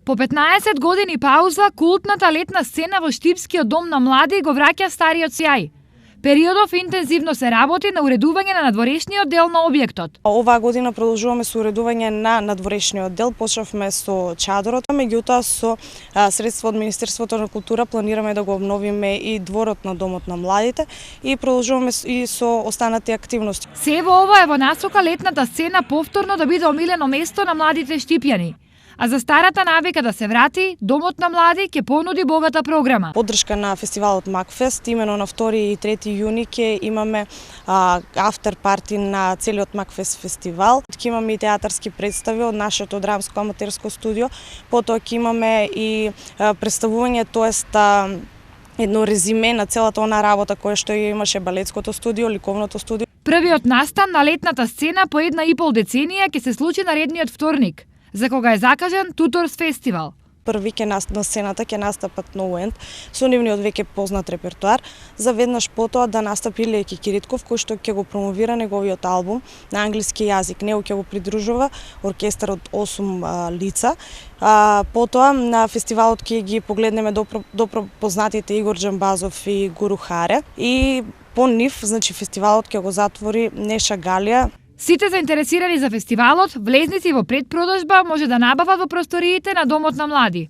По 15 години пауза, култната летна сцена во Штипскиот дом на млади го враќа стариот сјај. Периодов интензивно се работи на уредување на надворешниот дел на објектот. Оваа година продолжуваме со уредување на надворешниот дел. Почнавме со чадорот, меѓутоа со средства од Министерството на култура планираме да го обновиме и дворот на домот на младите и продолжуваме и со останати активности. Се во ова е во насока летната сцена повторно да биде омилено место на младите штипјани. А за старата навика да се врати, Домот на млади ќе понуди богата програма. Поддршка на фестивалот Макфест, имено на 2 и 3 јуни ќе имаме афтер парти на целиот Макфест фестивал. Ќе имаме и театарски представи од нашето драмско аматерско студио. Потоа ќе имаме и представување, тоест едно резиме на целата она работа која што ја имаше балетското студио, ликовното студио. Првиот настан на летната сцена по 1,5 деценија ќе се случи наредниот вторник, за кога е закажан Туторс фестивал. Први на сцената ќе настапат No End со нивниот веќе познат репертоар, за веднаш потоа да настапи Илија Кикиритков, кој што ќе го промовира неговиот албум на англиски јазик. Него ќе го придружува оркестар од 8 лица. Потоа на фестивалот ќе ги погледнеме добро познатите Игор Џамбазов и Гуру Харе и по нив, значи фестивалот ќе го затвори Неша Галија. Сите заинтересирани за фестивалот, влезници во предпродажба може да набават во просториите на Домот на млади.